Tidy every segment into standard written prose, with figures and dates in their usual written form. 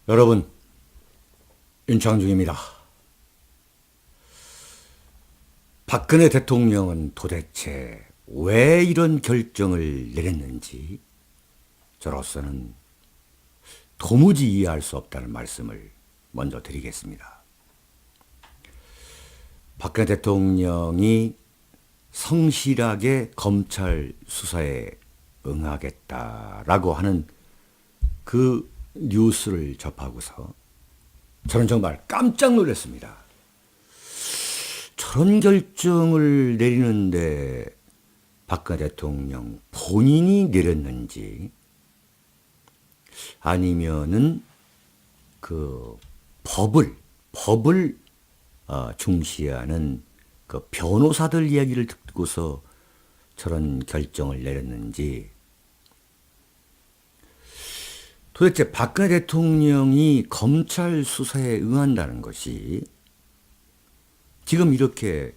여러분, 윤창중입니다. 박근혜 대통령은 도대체 왜 이런 결정을 내렸는지 저로서는 도무지 이해할 수 없다는 말씀을 먼저 드리겠습니다. 박근혜 대통령이 성실하게 검찰 수사에 응하겠다라고 하는 그 뉴스를 접하고서 저는 정말 깜짝 놀랐습니다. 저런 결정을 내리는데 박근혜 대통령 본인이 내렸는지 아니면은 그 법을 중시하는 그 변호사들 이야기를 듣고서 저런 결정을 내렸는지, 도대체 박근혜 대통령이 검찰 수사에 응한다는 것이 지금 이렇게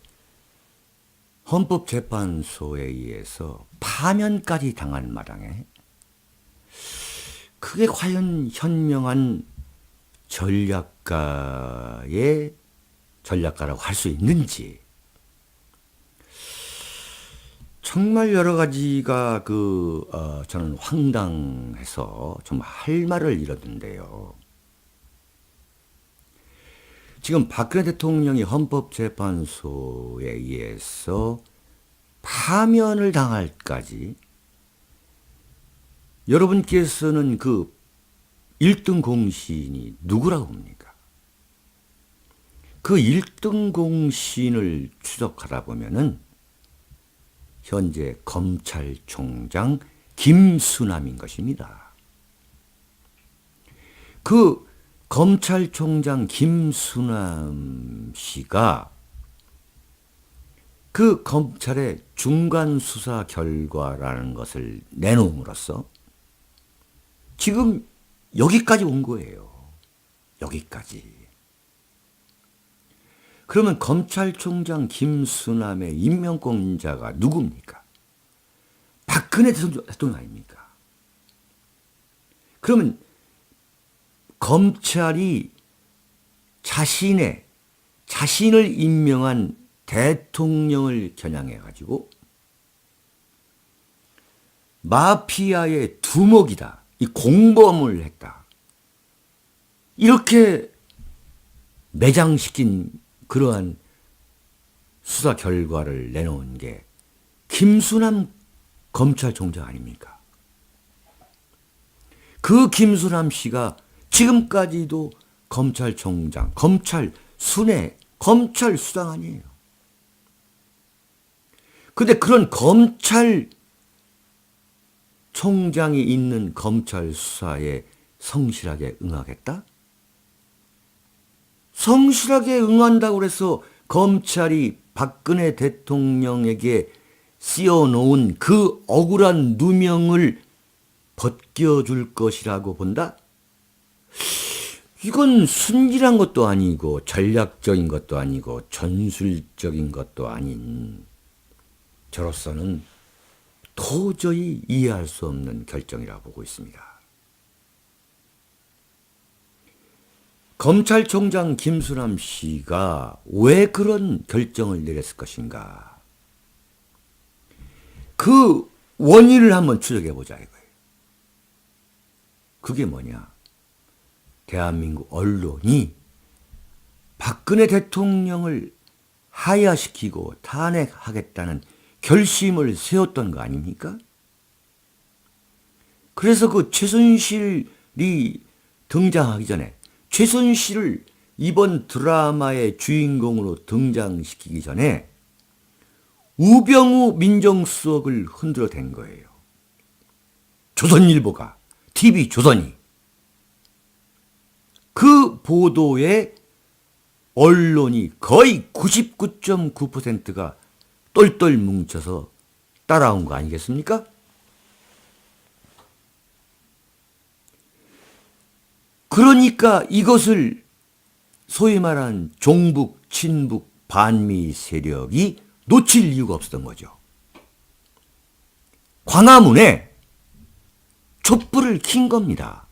헌법재판소에 의해서 파면까지 당한 마당에 그게 과연 현명한 전략가라고 할 수 있는지, 정말 여러 가지가 저는 황당해서 좀 할 말을 잃었는데요. 지금 박근혜 대통령이 헌법재판소에 의해서 파면을 당할까지, 여러분께서는 그 1등 공신이 누구라고 봅니까? 그 1등 공신을 추적하다 보면은 현재 검찰총장 김수남인 것입니다. 그 검찰총장 김수남 씨가 그 검찰의 중간 수사 결과라는 것을 내놓음으로써 지금 여기까지 온 거예요. 여기까지. 그러면 검찰총장 김수남의 임명권자가 누굽니까? 박근혜 대통령 아닙니까? 그러면 검찰이 자신을 임명한 대통령을 겨냥해가지고 마피아의 두목이다, 이 공범을 했다, 이렇게 매장시킨 그러한 수사 결과를 내놓은 게 김수남 검찰총장 아닙니까? 그 김수남 씨가 지금까지도 검찰총장, 검찰 순회, 검찰 수장 아니에요. 근데 그런 검찰총장이 있는 검찰 수사에 성실하게 응하겠다? 성실하게 응한다고 해서 검찰이 박근혜 대통령에게 씌워놓은 그 억울한 누명을 벗겨줄 것이라고 본다? 이건 순진한 것도 아니고 전략적인 것도 아니고 전술적인 것도 아닌, 저로서는 도저히 이해할 수 없는 결정이라고 보고 있습니다. 검찰총장 김수남 씨가 왜 그런 결정을 내렸을 것인가? 그 원인을 한번 추적해보자 이거예요. 그게 뭐냐? 대한민국 언론이 박근혜 대통령을 하야시키고 탄핵하겠다는 결심을 세웠던 거 아닙니까? 그래서 그 최순실이 등장하기 전에, 최순실을 이번 드라마의 주인공으로 등장시키기 전에 우병우 민정수석을 흔들어댄 거예요. 조선일보가, TV조선이. 그 보도에 언론이 거의 99.9%가 똘똘 뭉쳐서 따라온 거 아니겠습니까? 그러니까 이것을 소위 말하는 종북, 친북, 반미 세력이 놓칠 이유가 없었던 거죠. 광화문에 촛불을 킨 겁니다.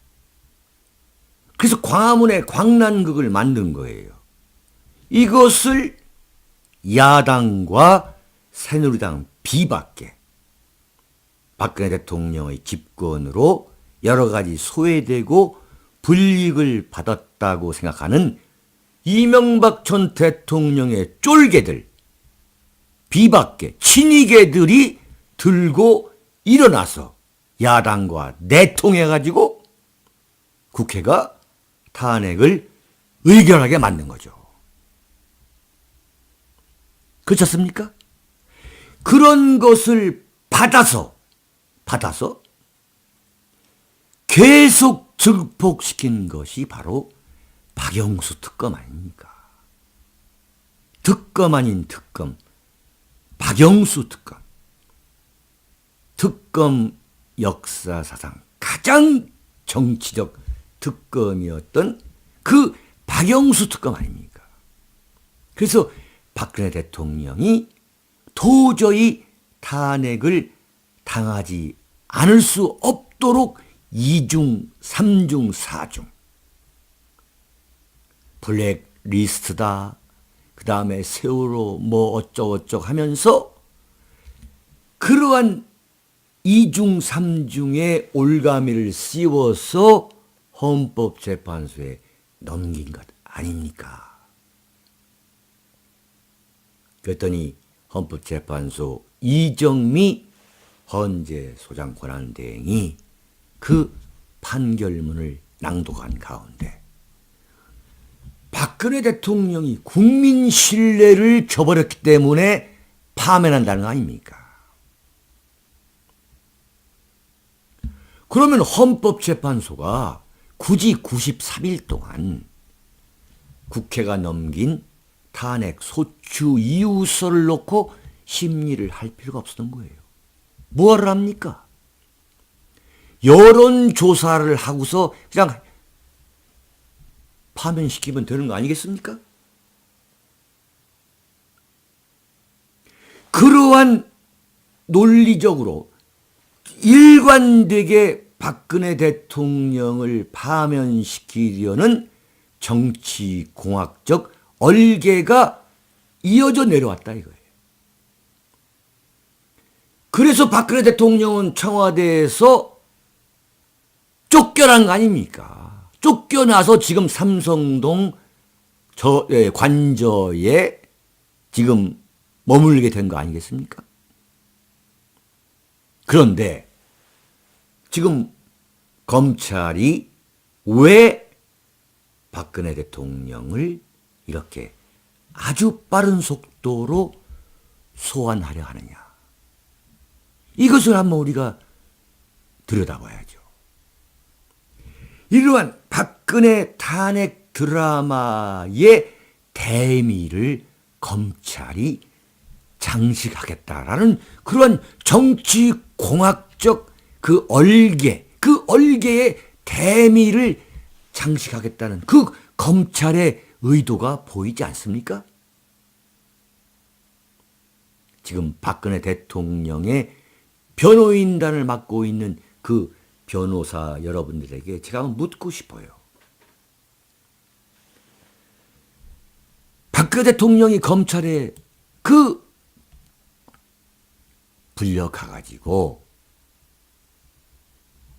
그래서 광화문에 광란극을 만든 거예요. 이것을 야당과 새누리당 비박계, 박근혜 대통령의 집권으로 여러 가지 소외되고 불이익을 받았다고 생각하는 이명박 전 대통령의 쫄개들, 비박계, 친이계들이 들고 일어나서 야당과 내통해가지고 국회가 탄핵을 의결하게 만든 거죠. 그렇지 않습니까? 그런 것을 받아서 계속 증폭시킨 것이 바로 박영수 특검 아닙니까? 특검 아닌 특검, 박영수 특검. 특검 역사사상 가장 정치적 특검이었던 그 박영수 특검 아닙니까? 그래서 박근혜 대통령이 도저히 탄핵을 당하지 않을 수 없도록 2중, 3중, 4중 블랙리스트다, 그 다음에 세월호 뭐 어쩌고저쩌고 하면서 그러한 2중, 3중의 올가미를 씌워서 헌법재판소에 넘긴 것 아닙니까? 그랬더니 헌법재판소 이정미 헌재소장 권한대행이 그 판결문을 낭독한 가운데 박근혜 대통령이 국민 신뢰를 저버렸기 때문에 파면한다는 거 아닙니까? 그러면 헌법재판소가 굳이 93일 동안 국회가 넘긴 탄핵 소추 이유서를 놓고 심리를 할 필요가 없었던 거예요. 뭐하러 합니까? 여론조사를 하고서 그냥 파면시키면 되는 거 아니겠습니까? 그러한 논리적으로 일관되게 박근혜 대통령을 파면시키려는 정치공학적 얼개가 이어져 내려왔다 이거예요. 그래서 박근혜 대통령은 청와대에서 쫓겨난 거 아닙니까? 쫓겨나서 지금 삼성동 관저에 지금 머물게 된 거 아니겠습니까? 그런데 지금 검찰이 왜 박근혜 대통령을 이렇게 아주 빠른 속도로 소환하려 하느냐. 이것을 한번 우리가 들여다봐야죠. 이러한 박근혜 탄핵 드라마의 대미를 검찰이 장식하겠다라는 그런 정치공학적 그 얼개의 대미를 장식하겠다는 그 검찰의 의도가 보이지 않습니까? 지금 박근혜 대통령의 변호인단을 맡고 있는 그 변호사 여러분들에게 제가 한번 묻고 싶어요. 박근혜 대통령이 검찰에 불려가가지고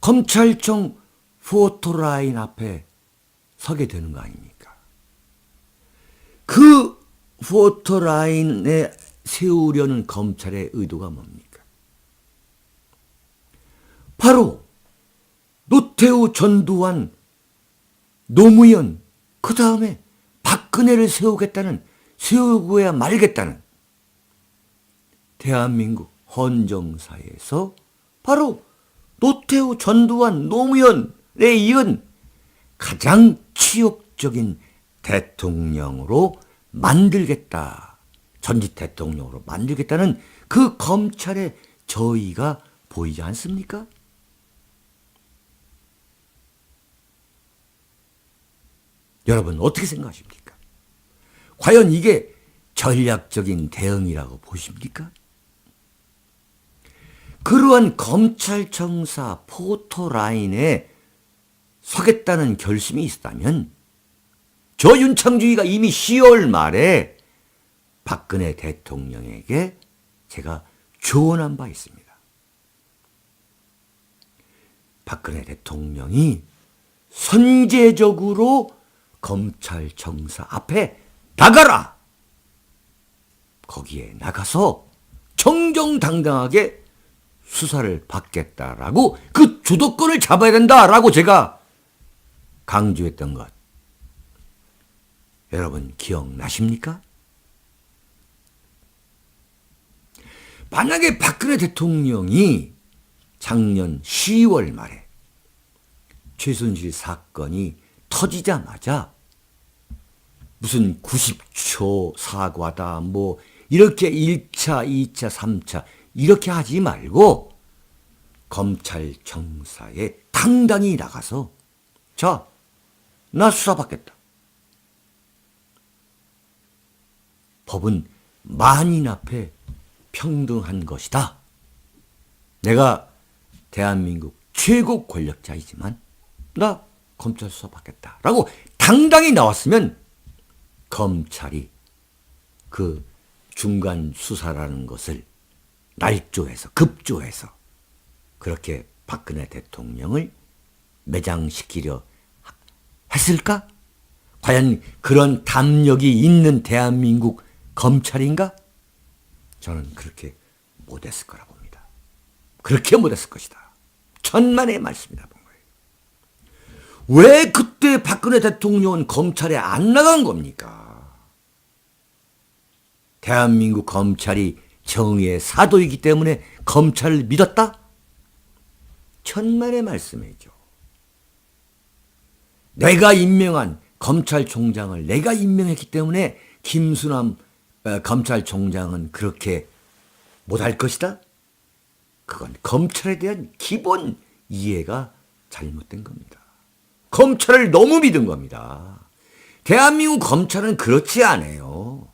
검찰청 포토라인 앞에 서게 되는 거 아닙니까? 그 포토라인에 세우려는 검찰의 의도가 뭡니까? 바로 노태우, 전두환, 노무현, 그 다음에 박근혜를 세우고야 말겠다는 대한민국 헌정사에서 바로 노태우, 전두환, 노무현에 이은 가장 치욕적인 대통령으로 만들겠다. 전직 대통령으로 만들겠다는 그 검찰의 저의가 보이지 않습니까? 여러분 어떻게 생각하십니까? 과연 이게 전략적인 대응이라고 보십니까? 그러한 검찰청사 포토라인에 서겠다는 결심이 있었다면 저 윤창주의가 이미 10월 말에 박근혜 대통령에게 제가 조언한 바 있습니다. 박근혜 대통령이 선제적으로 검찰청사 앞에 나가라! 거기에 나가서 정정당당하게 수사를 받겠다라고 그 주도권을 잡아야 된다라고 제가 강조했던 것. 여러분 기억나십니까? 만약에 박근혜 대통령이 작년 10월 말에 최순실 사건이 터지자마자 무슨 90초 사과다 뭐 이렇게 1차, 2차, 3차 이렇게 하지 말고 검찰청사에 당당히 나가서 자, 나 수사받겠다. 법은 만인 앞에 평등한 것이다. 내가 대한민국 최고 권력자이지만 나 검찰 수사받겠다. 라고 당당히 나왔으면 검찰이 그 중간 수사라는 것을 날조해서 급조해서 그렇게 박근혜 대통령을 매장시키려 했을까? 과연 그런 담력이 있는 대한민국 검찰인가? 저는 그렇게 못했을 거라 봅니다. 그렇게 못했을 것이다. 천만의 말씀이다 본 거예요. 왜 그때 박근혜 대통령은 검찰에 안 나간 겁니까? 대한민국 검찰이 정의의 사도이기 때문에 검찰을 믿었다? 천만의 말씀이죠. 내가 임명한 검찰총장을 내가 임명했기 때문에 김수남 검찰총장은 그렇게 못할 것이다? 그건 검찰에 대한 기본 이해가 잘못된 겁니다. 검찰을 너무 믿은 겁니다. 대한민국 검찰은 그렇지 않아요.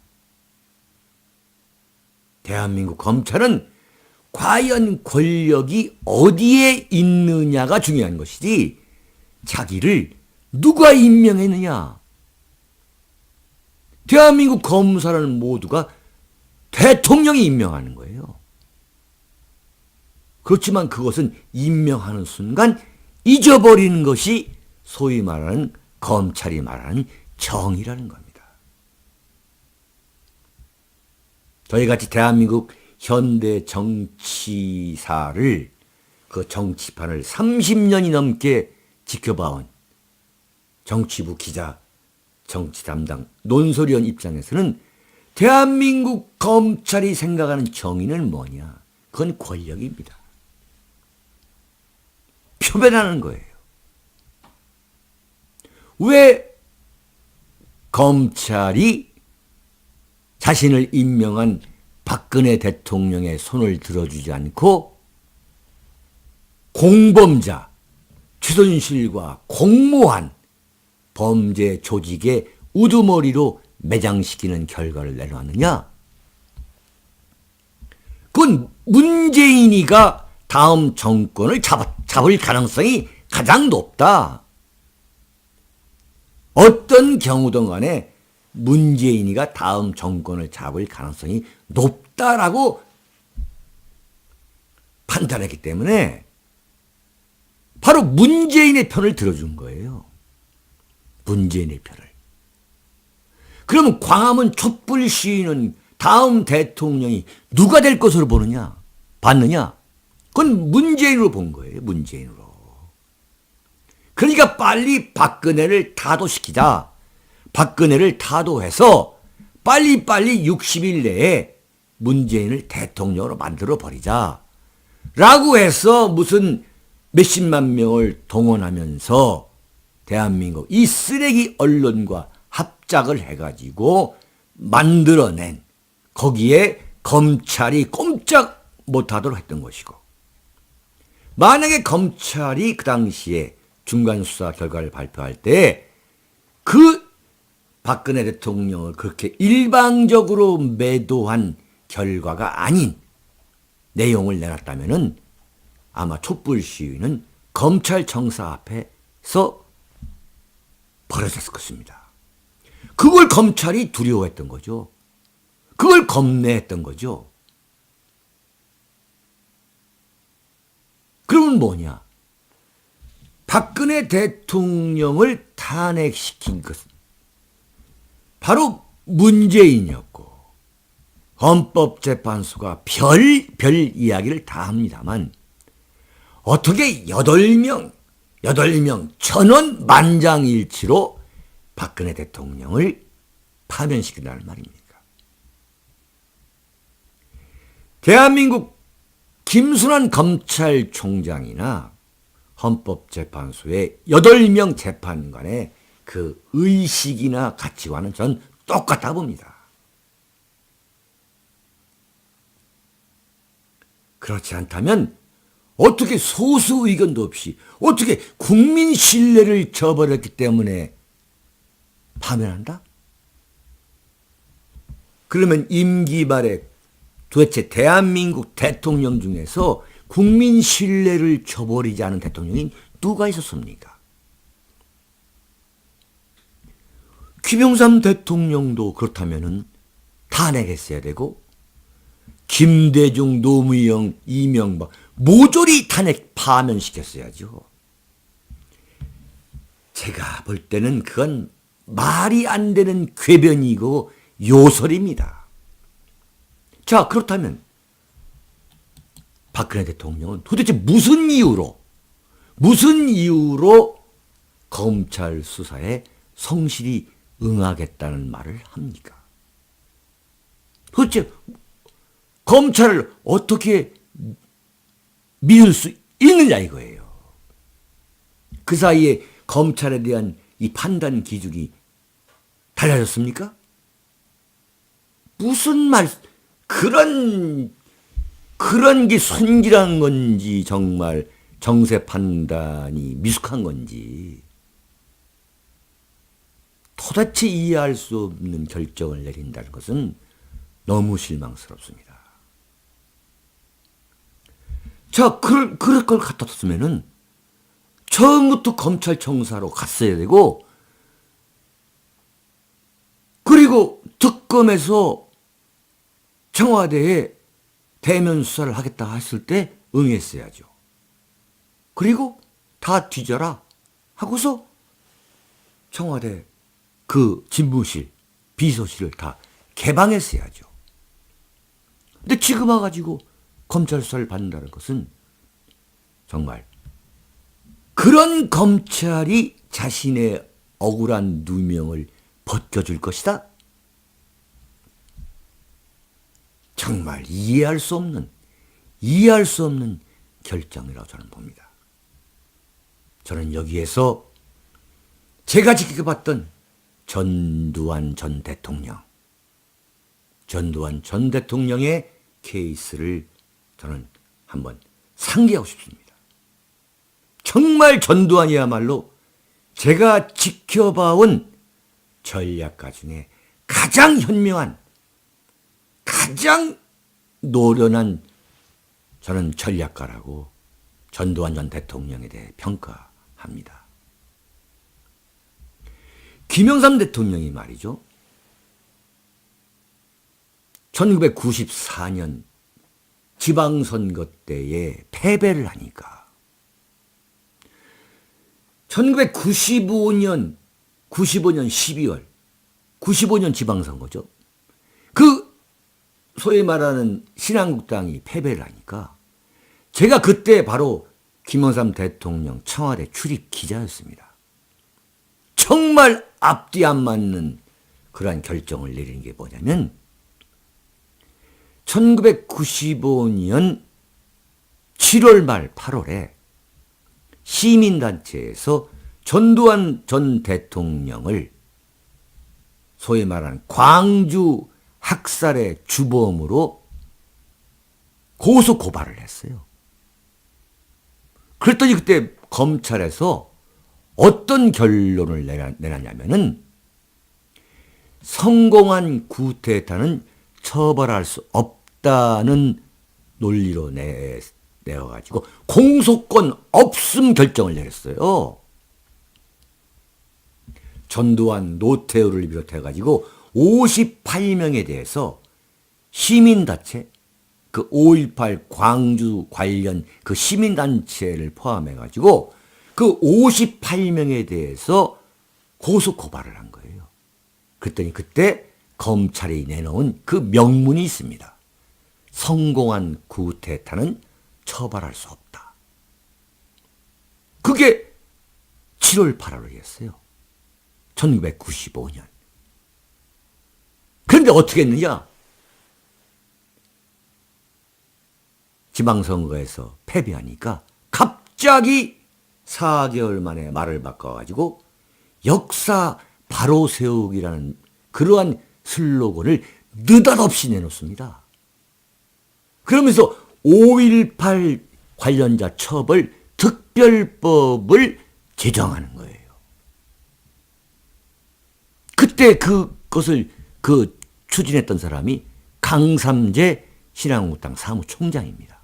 대한민국 검찰은 과연 권력이 어디에 있느냐가 중요한 것이지 자기를 누가 임명했느냐. 대한민국 검사는 모두가 대통령이 임명하는 거예요. 그렇지만 그것은 임명하는 순간 잊어버리는 것이 소위 말하는 검찰이 말하는 정의라는 겁니다. 저희같이 대한민국 현대 정치사를 그 정치판을 30년이 넘게 지켜봐온 정치부 기자, 정치 담당, 논설위원 입장에서는 대한민국 검찰이 생각하는 정의는 뭐냐? 그건 권력입니다. 표변하는 거예요. 왜 검찰이 자신을 임명한 박근혜 대통령의 손을 들어주지 않고 공범자 최순실과 공모한 범죄 조직의 우두머리로 매장시키는 결과를 내놓았느냐? 그건 문재인이가 다음 정권을 잡을 가능성이 가장 높다. 어떤 경우든 간에 문재인이가 다음 정권을 잡을 가능성이 높다라고 판단했기 때문에 바로 문재인의 편을 들어준 거예요. 문재인의 편을. 그러면 광화문 촛불 시위는 다음 대통령이 누가 될 것으로 보느냐? 봤느냐? 그건 문재인으로 본 거예요. 문재인으로. 그러니까 빨리 박근혜를 타도시키자. 박근혜를 타도해서 빨리빨리 60일 내에 문재인을 대통령으로 만들어버리자. 라고 해서 무슨 몇십만 명을 동원하면서 대한민국 이 쓰레기 언론과 합작을 해가지고 만들어낸 거기에 검찰이 꼼짝 못하도록 했던 것이고, 만약에 검찰이 그 당시에 중간수사 결과를 발표할 때 그 박근혜 대통령을 그렇게 일방적으로 매도한 결과가 아닌 내용을 내놨다면은 아마 촛불 시위는 검찰청사 앞에서 벌어졌을 것입니다. 그걸 검찰이 두려워했던 거죠. 그걸 겁내했던 거죠. 그러면 뭐냐? 박근혜 대통령을 탄핵시킨 것은 바로 문재인이었고, 헌법재판소가 별 이야기를 다 합니다만, 어떻게 8명 전원 만장일치로 박근혜 대통령을 파면시킨다는 말입니까? 대한민국 김순환 검찰총장이나 헌법재판소의 8명 재판관의 그 의식이나 가치관은 전 똑같아 봅니다. 그렇지 않다면 어떻게 소수 의견도 없이 어떻게 국민 신뢰를 저버렸기 때문에 파면한다? 그러면 임기 말에 도대체 대한민국 대통령 중에서 국민 신뢰를 저버리지 않은 대통령이 누가 있었습니까? 김영삼 대통령도 그렇다면은 탄핵했어야 되고, 김대중, 노무현, 이명박 모조리 탄핵 파면시켰어야죠. 제가 볼 때는 그건 말이 안 되는 궤변이고 요설입니다. 자, 그렇다면 박근혜 대통령은 도대체 무슨 이유로 검찰 수사에 성실히 응하겠다는 말을 합니까? 도대체 검찰을 어떻게 믿을 수 있느냐 이거예요. 그 사이에 검찰에 대한 이 판단 기준이 달라졌습니까? 무슨 말, 그런 게 순진한 건지 정말 정세 판단이 미숙한 건지 도대체 이해할 수 없는 결정을 내린다는 것은 너무 실망스럽습니다. 자, 그럴 걸 같았으면은 처음부터 검찰청사로 갔어야 되고, 그리고 특검에서 청와대에 대면 수사를 하겠다 했을 때 응했어야죠. 그리고 다 뒤져라 하고서 청와대 그 집무실, 비서실을 다 개방했어야죠. 근데 지금 와가지고 검찰 수사를 받는다는 것은 정말 그런 검찰이 자신의 억울한 누명을 벗겨줄 것이다? 정말 이해할 수 없는 결정이라고 저는 봅니다. 저는 여기에서 제가 지켜봤던 전두환 전 대통령의 케이스를 저는 한번 상기하고 싶습니다. 정말 전두환이야말로 제가 지켜봐온 전략가 중에 가장 현명한, 가장 노련한 저는 전략가라고 전두환 전 대통령에 대해 평가합니다. 김영삼 대통령이 말이죠. 1994년 지방선거 때에 패배를 하니까 1995년 12월 95년 지방선거죠. 그 소위 말하는 신한국당이 패배를 하니까 제가 그때 바로 김영삼 대통령 청와대 출입 기자였습니다. 정말 앞뒤 안 맞는 그러한 결정을 내리는 게 뭐냐면 1995년 7월 말 8월에 시민단체에서 전두환 전 대통령을 소위 말하는 광주 학살의 주범으로 고소 고발을 했어요. 그랬더니 그때 검찰에서 어떤 결론을 내놨냐면은 성공한 구테타는 처벌할 수 없다는 논리로 내어가지고 공소권 없음 결정을 내렸어요. 전두환, 노태우를 비롯해가지고 58명에 대해서 시민단체, 그 5.18 광주 관련 그 시민단체를 포함해가지고 그 58명에 대해서 고소 고발을 한 거예요. 그랬더니 그때 검찰이 내놓은 그 명문이 있습니다. 성공한 구테타는 처벌할 수 없다. 그게 7월 8월이었어요. 1995년. 그런데 어떻게 했느냐? 지방선거에서 패배하니까 갑자기 4개월 만에 말을 바꿔가지고 역사 바로 세우기라는 그러한 슬로건을 느닷없이 내놓습니다. 그러면서 5.18 관련자 처벌 특별법을 제정하는 거예요. 그때 그것을 추진했던 사람이 강삼재 신한국당 사무총장입니다.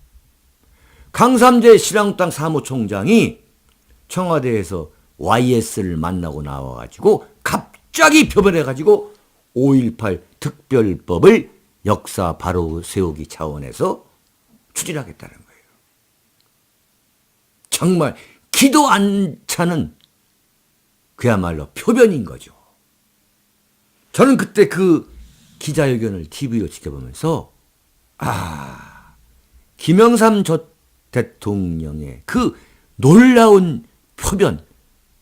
강삼재 신한국당 사무총장이 청와대에서 YS를 만나고 나와가지고 갑자기 표변해가지고 5.18 특별법을 역사 바로 세우기 차원에서 추진하겠다는 거예요. 정말 기도 안 차는 그야말로 표변인 거죠. 저는 그때 그 기자회견을 TV로 지켜보면서 김영삼 전 대통령의 그 놀라운 표변,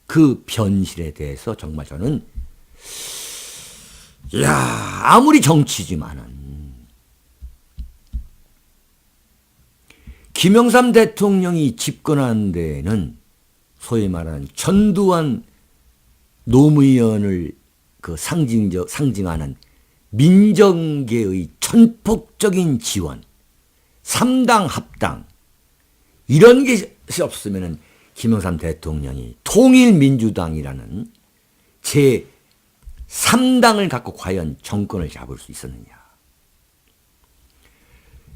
그 변실에 대해서 정말 저는 아무리 정치지만은 김영삼 대통령이 집권한 데에는 소위 말하는 전두환 노무현을 그 상징하는 민정계의 전폭적인 지원, 3당 합당, 이런 게 없으면은 김영삼 대통령이 통일민주당이라는 제3당을 갖고 과연 정권을 잡을 수 있었느냐.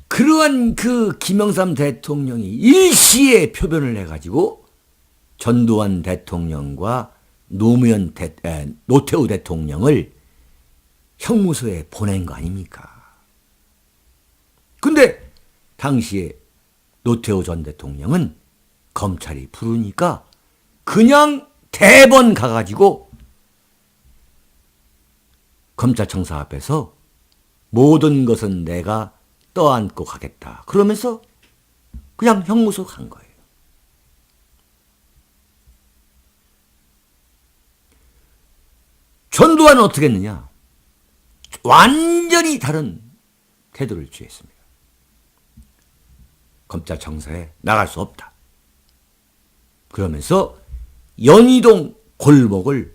그러한 그 김영삼 대통령이 일시에 표변을 해가지고 전두환 대통령과 노태우 대통령을 형무소에 보낸 거 아닙니까? 근데 당시에 노태우 전 대통령은 검찰이 부르니까 그냥 대번 가가지고 검찰청사 앞에서 모든 것은 내가 떠안고 가겠다. 그러면서 그냥 형무소 간 거예요. 전두환은 어떻게 했느냐? 완전히 다른 태도를 취했습니다. 검찰청사에 나갈 수 없다. 그러면서 연희동 골목으로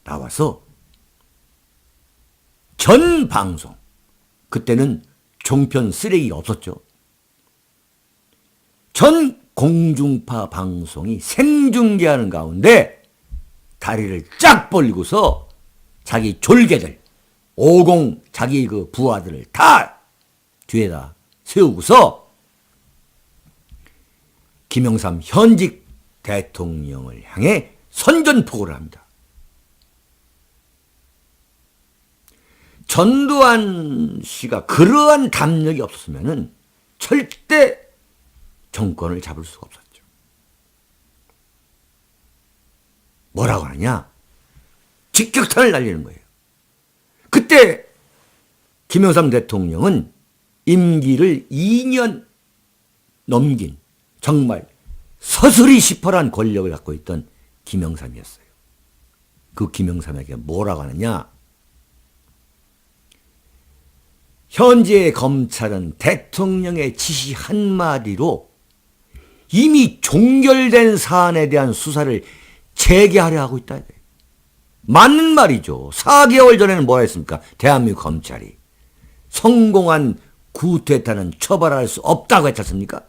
나와서 전 방송, 그때는 종편 쓰레기가 없었죠. 전 공중파 방송이 생중계하는 가운데 다리를 쫙 벌리고서 자기 졸개들, 50 자기 그 부하들을 다 뒤에다 세우고서 김영삼 현직 대통령을 향해 선전포고를 합니다. 전두환 씨가 그러한 담력이 없었으면 절대 정권을 잡을 수가 없었죠. 뭐라고 하느냐? 직격탄을 날리는 거예요. 그때 김영삼 대통령은 임기를 2년 넘긴 정말 서슬이 시퍼란 권력을 갖고 있던 김영삼이었어요. 그 김영삼에게 뭐라고 하느냐? 현재 검찰은 대통령의 지시 한마디로 이미 종결된 사안에 대한 수사를 재개하려 하고 있다. 맞는 말이죠. 4개월 전에는 뭐라 했습니까? 대한민국 검찰이 성공한 구테타는 처벌할 수 없다고 했지 않습니까?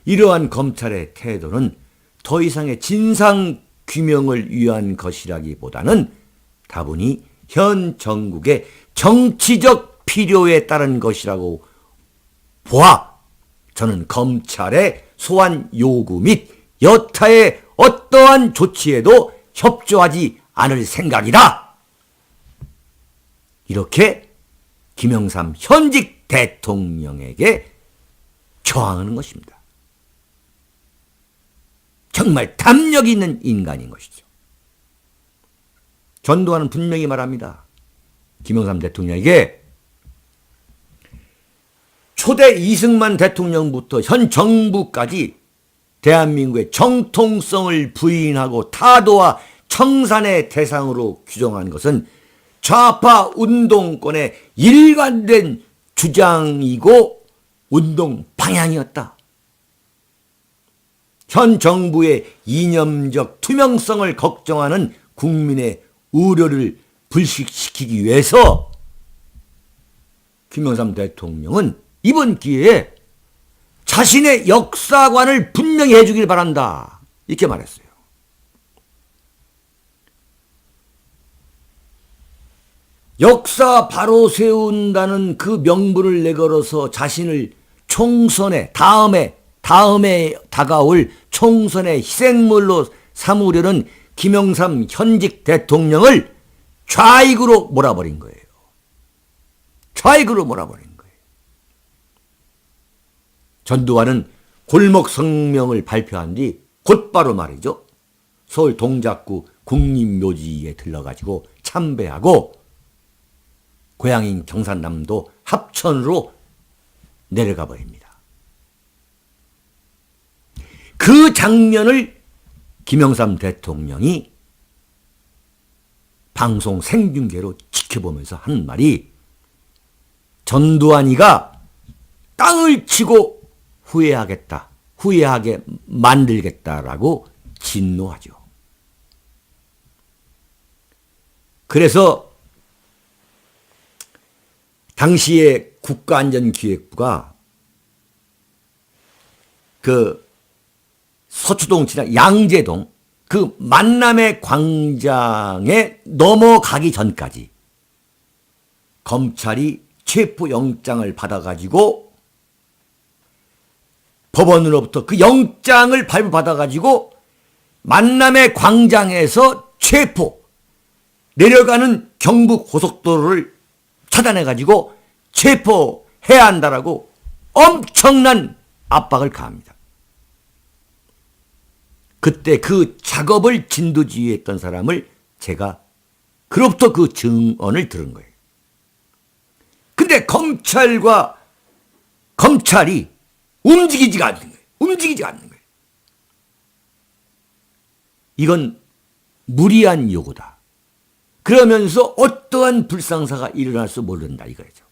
이러한 검찰의 태도는 더 이상의 진상규명을 위한 것이라기보다는 다분히 현 정국의 정치적 필요에 따른 것이라고 보아 저는 검찰의 소환 요구 및 여타의 어떠한 조치에도 협조하지 않을 생각이다. 이렇게 김영삼 현직 대통령에게 저항하는 것입니다. 정말 담력이 있는 인간인 것이죠. 전두환은 분명히 말합니다. 김영삼 대통령에게 초대 이승만 대통령부터 현 정부까지 대한민국의 정통성을 부인하고 타도와 청산의 대상으로 규정한 것은 좌파 운동권의 일관된 주장이고 운동 방향이었다. 현 정부의 이념적 투명성을 걱정하는 국민의 우려를 불식시키기 위해서 김영삼 대통령은 이번 기회에 자신의 역사관을 분명히 해주길 바란다. 이렇게 말했어요. 역사 바로 세운다는 그 명분을 내걸어서 자신을 총선에 다음에 다가올 총선의 희생물로 삼으려는 김영삼 현직 대통령을 좌익으로 몰아버린 거예요. 좌익으로 몰아버린 거예요. 전두환은 골목 성명을 발표한 뒤 곧바로 말이죠. 서울 동작구 국립묘지에 들러가지고 참배하고 고향인 경산남도 합천으로 내려가 버립니다. 그 장면을 김영삼 대통령이 방송 생중계로 지켜보면서 한 말이 전두환이가 땅을 치고 후회하게 만들겠다라고 진노하죠. 그래서 당시에 국가안전기획부가 그 서초동 지나 양재동 그 만남의 광장에 넘어가기 전까지 검찰이 체포영장을 받아가지고 법원으로부터 그 영장을 발부받아가지고 만남의 광장에서 체포 내려가는 경북 고속도로를 차단해가지고 체포해야 한다라고 엄청난 압박을 가합니다. 그때 그 작업을 진두지휘했던 사람을 제가 그로부터 그 증언을 들은 거예요. 근데 검찰이 움직이지가 않는 거예요. 움직이지가 않는 거예요. 이건 무리한 요구다. 그러면서 어떠한 불상사가 일어날 수 모른다 이거죠.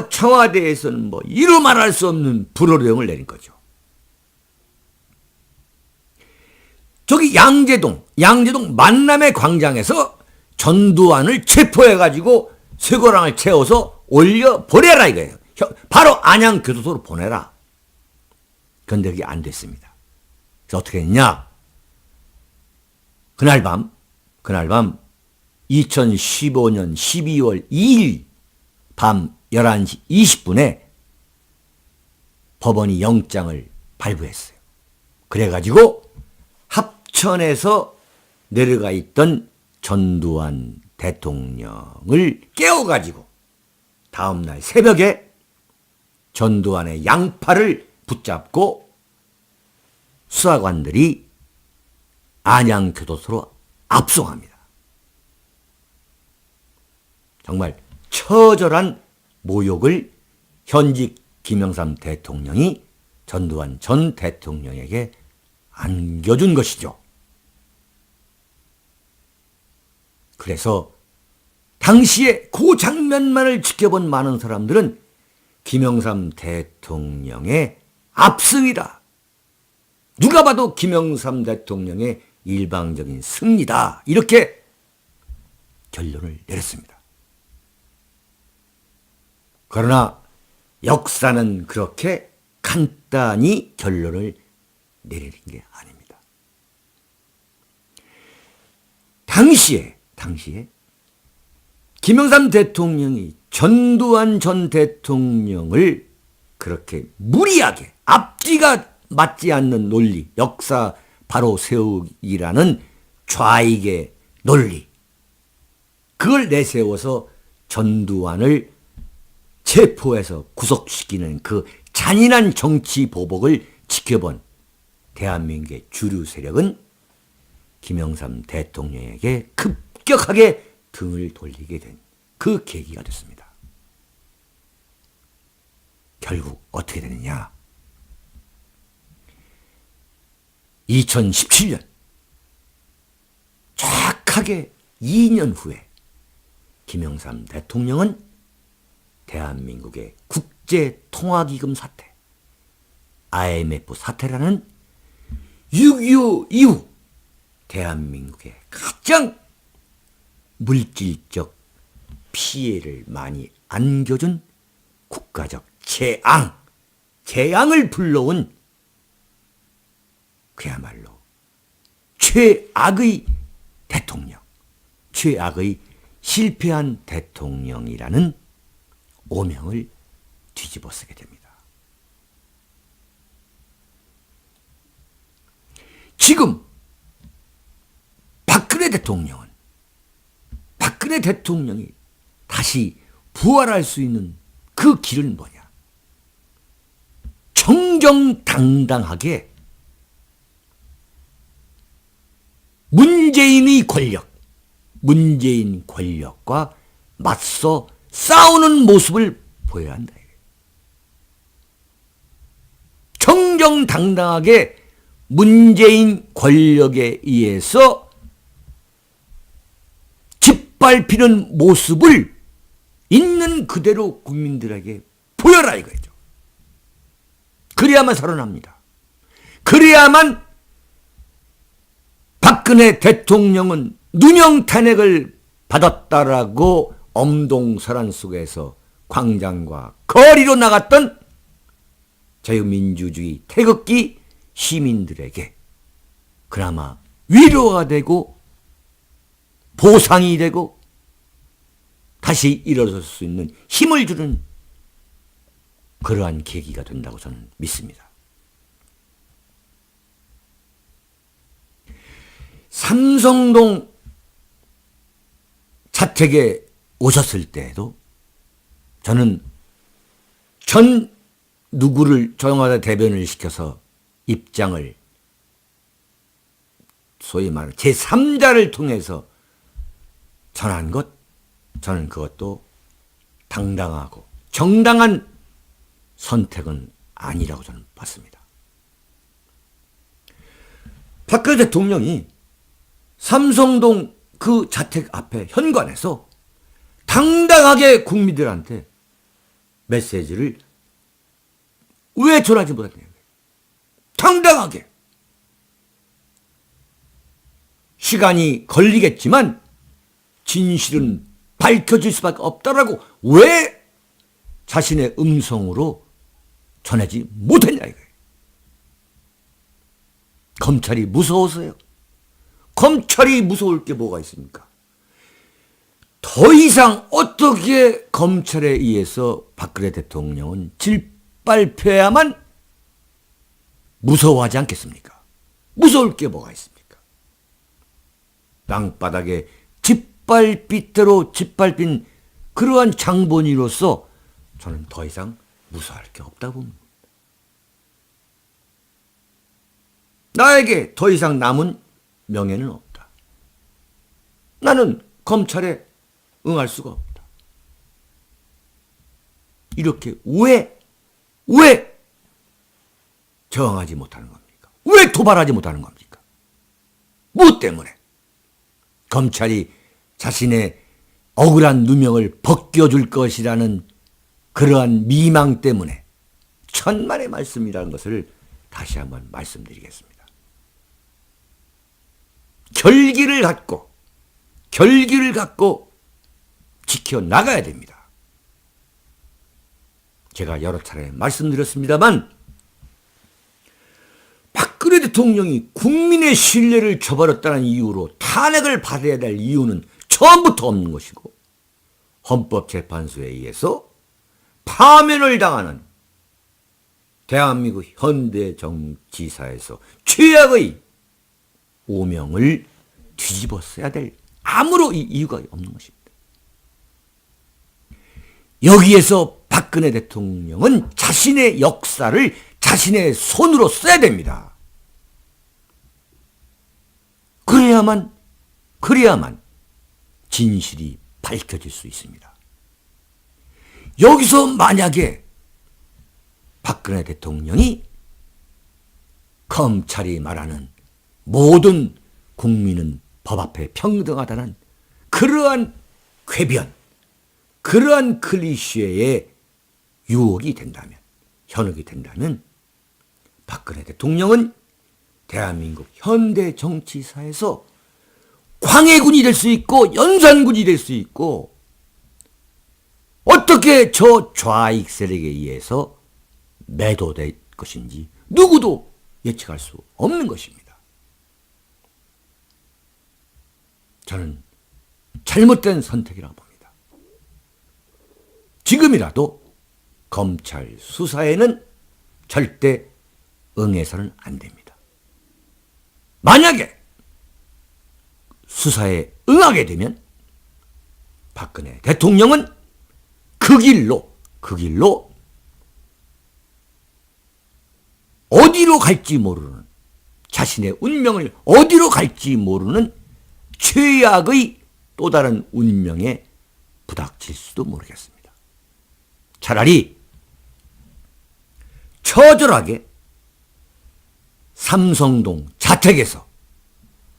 청와대에서는 이루 말할 수 없는 불호령을 내린 거죠. 저기 양재동 만남의 광장에서 전두환을 체포해가지고 쇠고랑을 채워서 올려보내라 이거예요. 바로 안양교도소로 보내라. 그런데 그게 안 됐습니다. 그래서 어떻게 했냐? 그날 밤 2015년 12월 2일 밤 11시 20분에 법원이 영장을 발부했어요. 그래가지고 합천에서 내려가 있던 전두환 대통령을 깨워가지고 다음날 새벽에 전두환의 양팔을 붙잡고 수사관들이 안양교도소로 압송합니다. 정말 처절한 모욕을 현직 김영삼 대통령이 전두환 전 대통령에게 안겨준 것이죠. 그래서 당시에 그 장면만을 지켜본 많은 사람들은 김영삼 대통령의 압승이다. 누가 봐도 김영삼 대통령의 일방적인 승리다. 이렇게 결론을 내렸습니다. 그러나 역사는 그렇게 간단히 결론을 내리는 게 아닙니다. 당시에 김영삼 대통령이 전두환 전 대통령을 그렇게 무리하게 앞뒤가 맞지 않는 논리, 역사 바로 세우기라는 좌익의 논리, 그걸 내세워서 전두환을 체포해서 구속시키는 그 잔인한 정치 보복을 지켜본 대한민국의 주류 세력은 김영삼 대통령에게 급격하게 등을 돌리게 된 그 계기가 됐습니다. 결국 어떻게 되느냐? 2017년 정확하게 2년 후에 김영삼 대통령은 대한민국의 국제통화기금 사태, IMF 사태라는 6.25 이후 대한민국의 가장 물질적 피해를 많이 안겨준 국가적 재앙을 불러온 그야말로 최악의 대통령, 최악의 실패한 대통령이라는 오명을 뒤집어 쓰게 됩니다. 지금 박근혜 대통령이 다시 부활할 수 있는 그 길은 뭐냐? 정정당당하게 문재인 권력과 맞서 싸우는 모습을 보여야 한다. 정정당당하게 문재인 권력에 의해서 짓밟히는 모습을 있는 그대로 국민들에게 보여라 이거죠. 그래야만 살아납니다. 그래야만 박근혜 대통령은 누명 탄핵을 받았다라고 엄동설한 속에서 광장과 거리로 나갔던 자유민주주의 태극기 시민들에게 그나마 위로가 되고 보상이 되고 다시 일어설 수 있는 힘을 주는 그러한 계기가 된다고 저는 믿습니다. 삼성동 자택에 오셨을 때에도 저는 전 누구를 청와대 대변을 시켜서 입장을 소위 말하는 제3자를 통해서 전한 것, 저는 그것도 당당하고 정당한 선택은 아니라고 저는 봤습니다. 박근혜 대통령이 삼성동 그 자택 앞에 현관에서 당당하게 국민들한테 메시지를 왜 전하지 못했냐고요. 당당하게. 시간이 걸리겠지만 진실은 밝혀질 수밖에 없다라고 왜 자신의 음성으로 전하지 못했냐 이거예요. 검찰이 무서워서요. 검찰이 무서울 게 뭐가 있습니까? 더 이상 어떻게 검찰에 의해서 박근혜 대통령은 짓밟혀야만 무서워하지 않겠습니까? 무서울 게 뭐가 있습니까? 땅바닥에 짓밟빗대로 짓밟힌 그러한 장본인으로서 저는 더 이상 무서워할 게 없다고 봅니다. 나에게 더 이상 남은 명예는 없다. 나는 검찰에 응할 수가 없다. 이렇게 왜 저항하지 못하는 겁니까? 왜 도발하지 못하는 겁니까? 무엇 때문에? 검찰이 자신의 억울한 누명을 벗겨줄 것이라는 그러한 미망 때문에 천만의 말씀이라는 것을 다시 한번 말씀드리겠습니다. 결기를 갖고 지켜나가야 됩니다. 제가 여러 차례 말씀드렸습니다만 박근혜 대통령이 국민의 신뢰를 저버렸다는 이유로 탄핵을 받아야 될 이유는 처음부터 없는 것이고 헌법재판소에 의해서 파면을 당하는 대한민국 현대 정치사에서 최악의 오명을 뒤집었어야 될 아무런 이유가 없는 것입니다. 여기에서 박근혜 대통령은 자신의 역사를 자신의 손으로 써야 됩니다. 그래야만 진실이 밝혀질 수 있습니다. 여기서 만약에 박근혜 대통령이 검찰이 말하는 모든 국민은 법 앞에 평등하다는 그러한 궤변, 그러한 클리셰의 유혹이 된다면, 현혹이 된다면 박근혜 대통령은 대한민국 현대 정치사에서 광해군이 될 수 있고 연산군이 될 수 있고 어떻게 저 좌익 세력에 의해서 매도될 것인지 누구도 예측할 수 없는 것입니다. 저는 잘못된 선택이라고 봅니다. 지금이라도 검찰 수사에는 절대 응해서는 안 됩니다. 만약에 수사에 응하게 되면 박근혜 대통령은 그 길로 어디로 갈지 모르는, 자신의 운명을 어디로 갈지 모르는 최악의 또 다른 운명에 부닥칠지도 모르겠습니다. 차라리 처절하게 삼성동 자택에서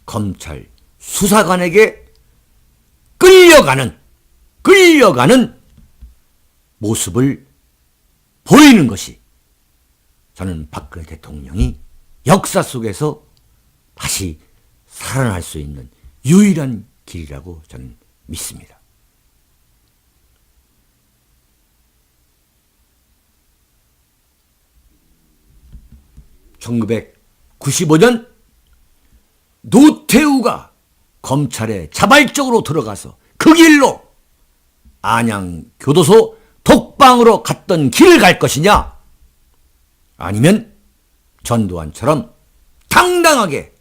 검찰 수사관에게 끌려가는 모습을 보이는 것이 저는 박근혜 대통령이 역사 속에서 다시 살아날 수 있는 유일한 길이라고 저는 믿습니다. (1995년) 노태우가 검찰에 자발적으로 들어가서 그 길로 안양교도소 독방으로 갔던 길을 갈 것이냐, 아니면 전두환처럼 당당하게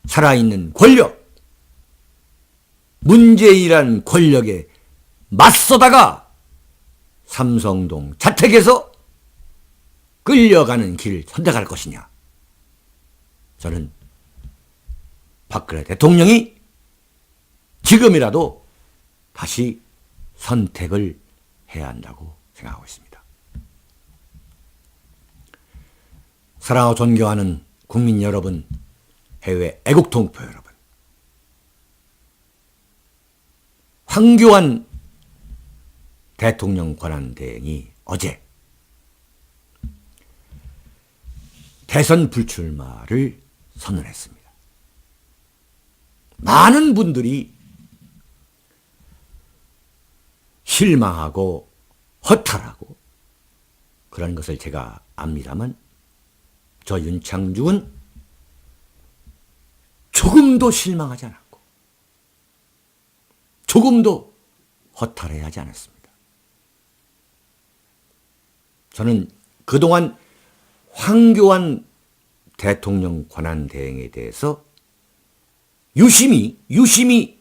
살아있는 권력, 문재인이라는 권력에 맞서다가 삼성동 자택에서 끌려가는 길을 선택할 것이냐. 저는 박근혜 대통령이 지금이라도 다시 선택을 해야 한다고 생각하고 있습니다. 사랑하고 존경하는 국민 여러분, 해외 애국통포 여러분, 황교안 대통령 권한대행이 어제 대선 불출마를 선언했습니다. 많은 분들이 실망하고 허탈하고 그런 것을 제가 압니다만, 저 윤창중은 조금도 실망하지 않았고 조금도 허탈해하지 않았습니다. 저는 그동안 황교안 대통령 권한대행에 대해서 유심히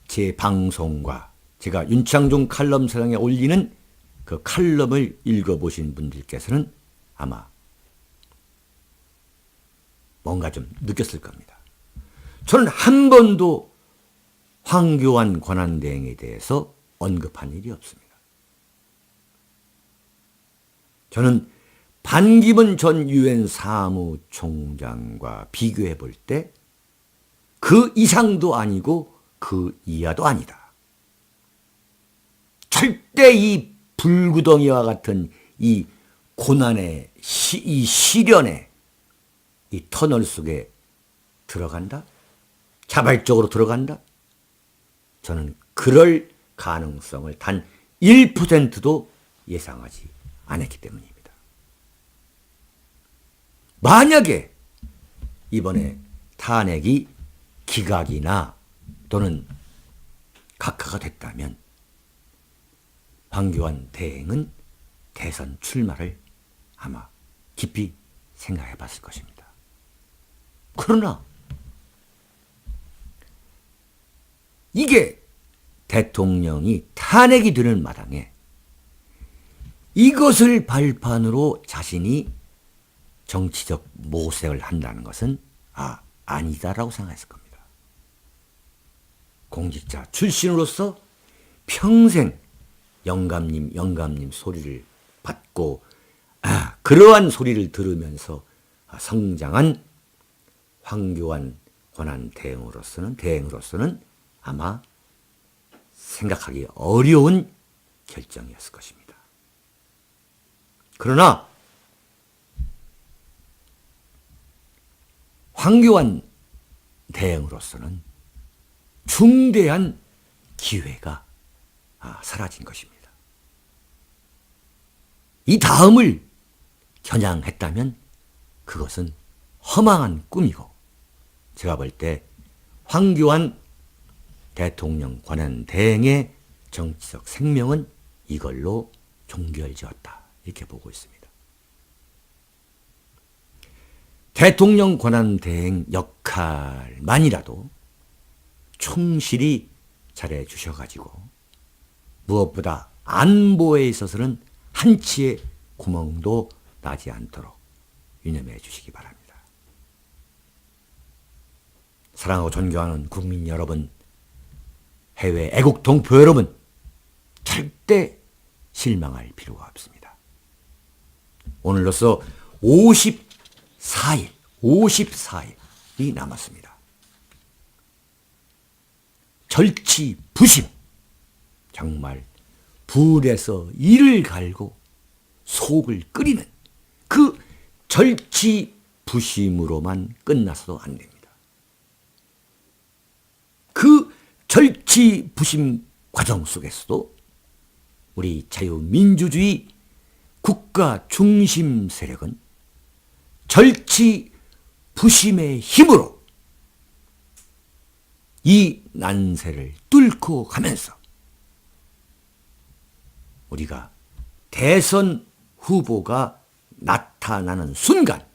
제 방송과 제가 윤창중 칼럼사랑에 올리는 그 칼럼을 읽어보신 분들께서는 아마 뭔가 좀 느꼈을 겁니다. 저는 한 번도 황교안 권한대행에 대해서 언급한 일이 없습니다. 저는 반기문 전 유엔 사무총장과 비교해 볼 때 그 이상도 아니고 그 이하도 아니다. 절대 이 불구덩이와 같은 이 고난의 이 시련의 이 터널 속에 들어간다? 자발적으로 들어간다? 저는 그럴 가능성을 단 1%도 예상하지 않았기 때문입니다. 만약에 이번에 탄핵이 기각이나 또는 각하가 됐다면 황교안 대행은 대선 출마를 아마 깊이 생각해 봤을 것입니다. 그러나 이게 대통령이 탄핵이 되는 마당에 이것을 발판으로 자신이 정치적 모색을 한다는 것은 아니다라고 생각했을 겁니다. 공직자 출신으로서 평생 영감님 소리를 받고 그러한 소리를 들으면서 성장한 황교안 권한 대행으로서는 아마 생각하기 어려운 결정이었을 것입니다. 그러나 황교안 대행으로서는 중대한 기회가 사라진 것입니다. 이 다음을 겨냥했다면 그것은 허망한 꿈이고, 제가 볼 때 황교안 대통령 권한 대행의 정치적 생명은 이걸로 종결지었다, 이렇게 보고 있습니다. 대통령 권한 대행 역할만이라도 충실히 잘해 주셔가지고 무엇보다 안보에 있어서는 한치의 구멍도 나지 않도록 유념해 주시기 바랍니다. 사랑하고 존경하는 국민 여러분, 해외 애국 동포 여러분, 절대 실망할 필요가 없습니다. 오늘로써 54일이 남았습니다. 절치부심, 정말 불에서 이를 갈고 속을 끓이는 그 절치부심으로만 끝나서도 안 됩니다. 그 절치부심 과정 속에서도 우리 자유민주주의 국가 중심 세력은 절치부심의 힘으로 이 난세를 뚫고 가면서 우리가 대선 후보가 나타나는 순간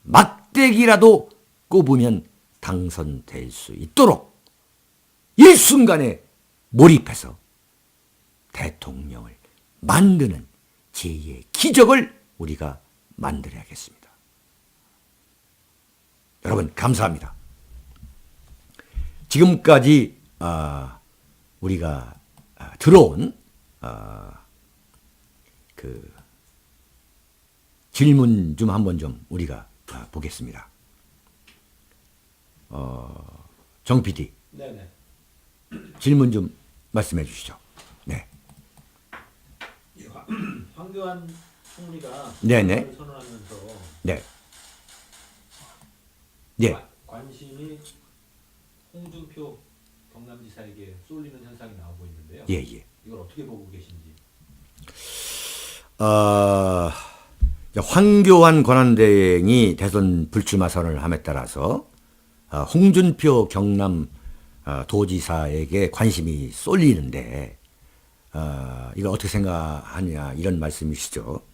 막대기라도 꼽으면 당선될 수 있도록 일순간에 몰입해서 대통령을 만드는 제2의 기적을 우리가 만들어야겠습니다. 여러분 감사합니다. 지금까지 우리가 들어온 그 질문 좀 한번 좀 우리가 보겠습니다. 정 PD, 네네. 질문 좀 말씀해 주시죠. 네. 황교안 총리가 네네. 선언하면서 네. 네. 관심이 홍준표 경남지사에게 쏠리는 현상이 나오고 있는데요. 예, 예. 이걸 어떻게 보고 계신지. 황교안 권한대행이 대선 불출마 선언을 함에 따라서 홍준표 경남 도지사에게 관심이 쏠리는데 이걸 어떻게 생각하냐 이런 말씀이시죠.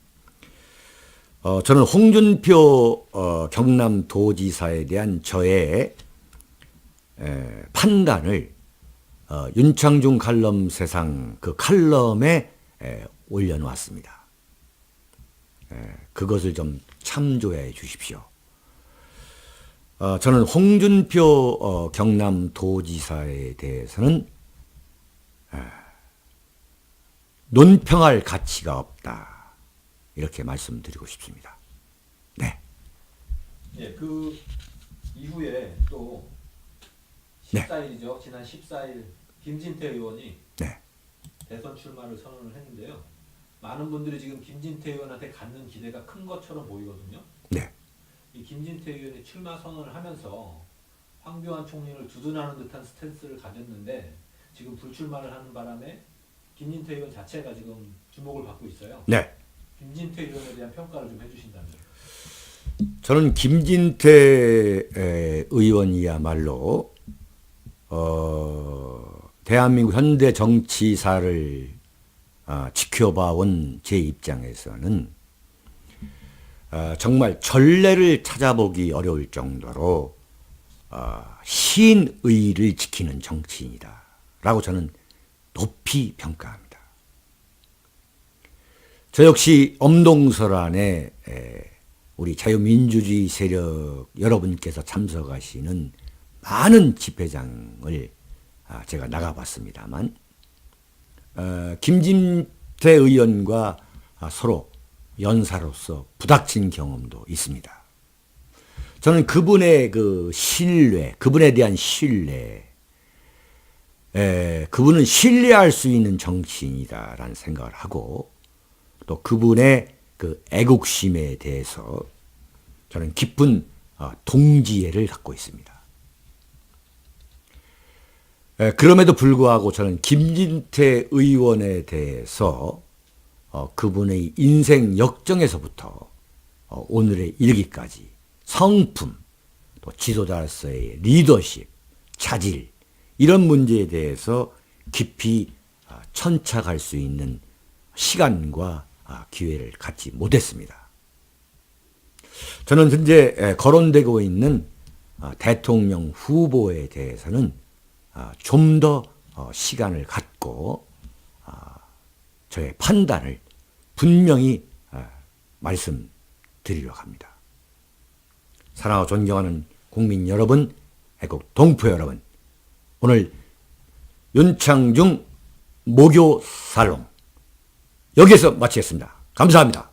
저는 홍준표 경남 도지사에 대한 저의 판단을 윤창중 칼럼 세상 그 칼럼에 올려놓았습니다. 그것을 좀 참조해 주십시오. 저는 홍준표 경남 도지사에 대해서는 논평할 가치가 없다, 이렇게 말씀드리고 싶습니다. 네. 예, 그 이후에 또 14일이죠. 지난 14일 김진태 의원이 네. 대선 출마를 선언을 했는데요. 많은 분들이 지금 김진태 의원한테 갖는 기대가 큰 것처럼 보이거든요. 네. 이 김진태 의원이 출마 선언을 하면서 황교안 총리를 두둔하는 듯한 스탠스를 가졌는데 지금 불출마를 하는 바람에 김진태 의원 자체가 지금 주목을 받고 있어요. 네. 김진태 의원에 대한 평가를 좀 해주신다면. 저는 김진태 의원이야말로 대한민국 현대 정치사를 지켜봐온 제 입장에서는 정말 전례를 찾아보기 어려울 정도로 신의를 지키는 정치인이다 라고 저는 높이 평가합니다. 저 역시 엄동설안에 우리 자유민주주의 세력 여러분께서 참석하시는 많은 집회장을 제가 나가봤습니다만 김진태 의원과 서로 연사로서 부닥친 경험도 있습니다. 저는 그분의 그 신뢰, 그분에 대한 신뢰, 그분은 신뢰할 수 있는 정치인이다라는 생각을 하고 또 그분의 그 애국심에 대해서 저는 깊은 동지애를 갖고 있습니다. 그럼에도 불구하고 저는 김진태 의원에 대해서 그분의 인생 역정에서부터 오늘에 이르기까지 성품, 또 지도자로서의 리더십, 자질 이런 문제에 대해서 깊이 천착할 수 있는 시간과 기회를 갖지 못했습니다. 저는 현재 거론되고 있는 대통령 후보에 대해서는 좀 더 시간을 갖고 저의 판단을 분명히 말씀드리려고 합니다. 사랑하고 존경하는 국민 여러분, 애국 동포 여러분, 오늘 윤창중 목요 살롱 여기에서 마치겠습니다. 감사합니다.